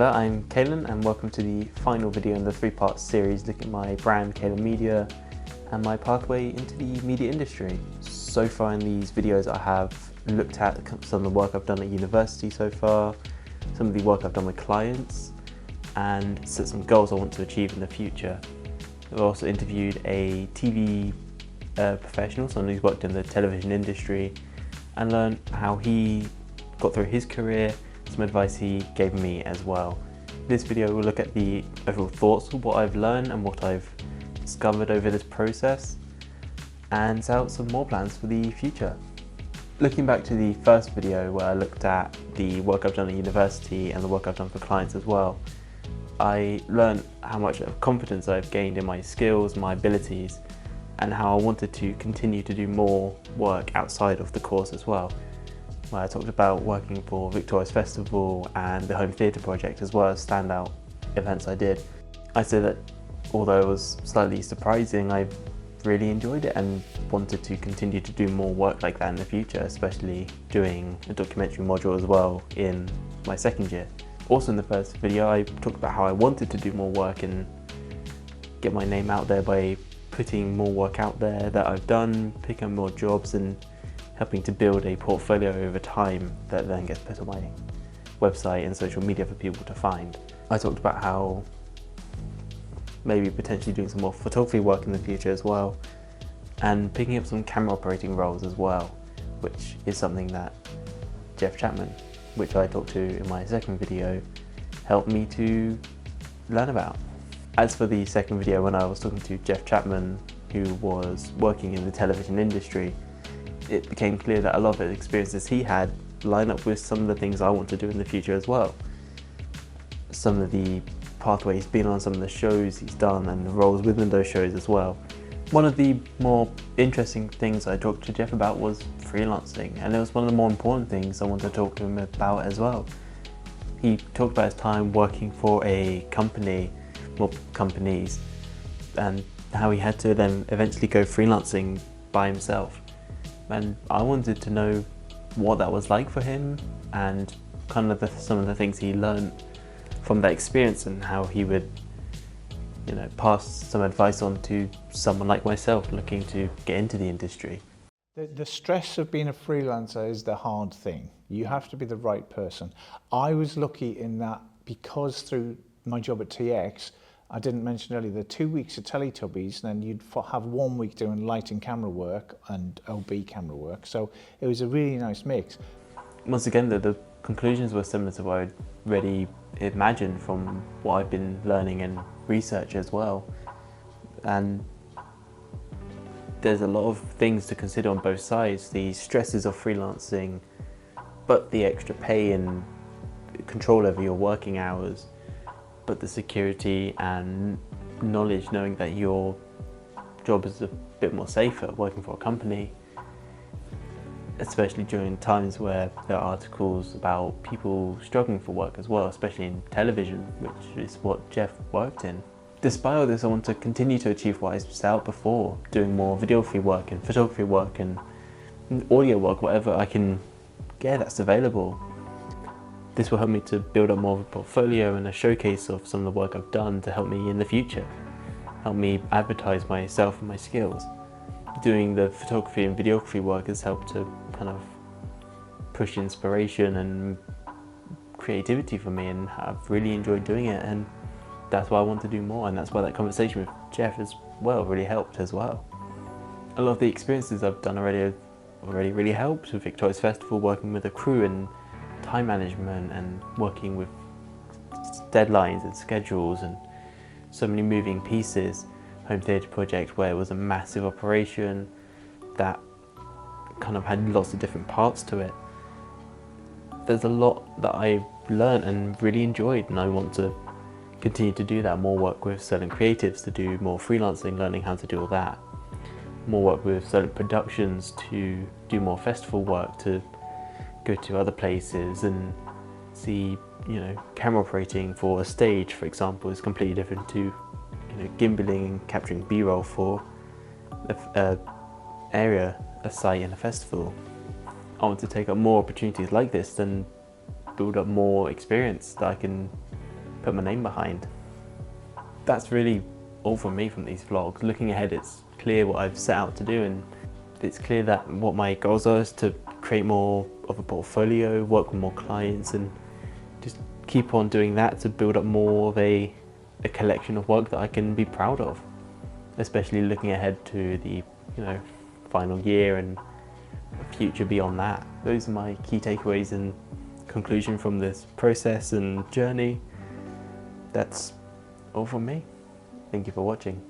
Hello, I'm Kalen and welcome to the final video in the three-part series looking at my brand, Kalen Media, and my pathway into the media industry. So far in these videos I have looked at some of the work I've done at university so far, some of the work I've done with clients, and set some goals I want to achieve in the future. I've also interviewed a TV professional, someone who's worked in the television industry, and learned how he got through his career, some advice he gave me as well. This video will look at the overall thoughts of what I've learned and what I've discovered over this process, and set out some more plans for the future. Looking back to the first video where I looked at the work I've done at university and the work I've done for clients as well, I learned how much confidence I've gained in my skills, my abilities, and how I wanted to continue to do more work outside of the course as well. Where I talked about working for Victoria's Festival and the Home Theatre Project as well as standout events I did. I said that although it was slightly surprising, I really enjoyed it and wanted to continue to do more work like that in the future, especially doing a documentary module as well in my second year. Also in the first video I talked about how I wanted to do more work and get my name out there by putting more work out there that I've done, picking up more jobs and helping to build a portfolio over time that then gets put on my website and social media for people to find. I talked about how maybe potentially doing some more photography work in the future as well, and picking up some camera operating roles as well, which is something that Jeff Chapman, which I talked to in my second video, helped me to learn about. As for the second video, when I was talking to Jeff Chapman, who was working in the television industry, it became clear that a lot of the experiences he had line up with some of the things I want to do in the future as well. Some of the pathways he's been on, some of the shows he's done and the roles within those shows as well. One of the more interesting things I talked to Jeff about was freelancing, and it was one of the more important things I wanted to talk to him about as well. He talked about his time working for a company, well, companies, and how he had to then eventually go freelancing by himself. And I wanted to know what that was like for him and kind of some of the things he learned from that experience and how he would, pass some advice on to someone like myself looking to get into the industry. The stress of being a freelancer is the hard thing. You have to be the right person. I was lucky in that because through my job at TX, I didn't mention earlier, the 2 weeks of Teletubbies, and then you'd have 1 week doing light and camera work and OB camera work. So it was a really nice mix. Once again, the conclusions were similar to what I'd already imagined from what I've been learning and research as well. And there's a lot of things to consider on both sides. The stresses of freelancing, but the extra pay and control over your working hours, but the security and knowledge knowing that your job is a bit more safer working for a company, especially during times where there are articles about people struggling for work as well, especially in television, which is what Jeff worked in. Despite all this, I want to continue to achieve what I set out before, doing more videography work and photography work and audio work, whatever I can get that's available. This will help me to build up more of a portfolio and a showcase of some of the work I've done to help me in the future, help me advertise myself and my skills. Doing the photography and videography work has helped to kind of push inspiration and creativity for me, and I've really enjoyed doing it, and that's why I want to do more, and that's why that conversation with Jeff as well really helped as well. A lot of the experiences I've done already really helped with Victoria's Festival, working with a crew and time management and working with deadlines and schedules and so many moving pieces. Home Theatre Project, where it was a massive operation that kind of had lots of different parts to it. There's a lot that I learned and really enjoyed, and I want to continue to do that. More work with certain creatives to do more freelancing, learning how to do all that. More work with certain productions to do more festival work, to go to other places and see, camera operating for a stage, for example, is completely different to, gimbaling and capturing B-roll for a site in a festival. I want to take up more opportunities like this and build up more experience that I can put my name behind. That's really all from me from these vlogs. Looking ahead, it's clear what I've set out to do, and it's clear that what my goals are is to create more of a portfolio, work with more clients, and just keep on doing that to build up more of a collection of work that I can be proud of, especially looking ahead to the final year and future beyond that. Those are my key takeaways and conclusion from this process and journey. That's all from me. Thank you for watching.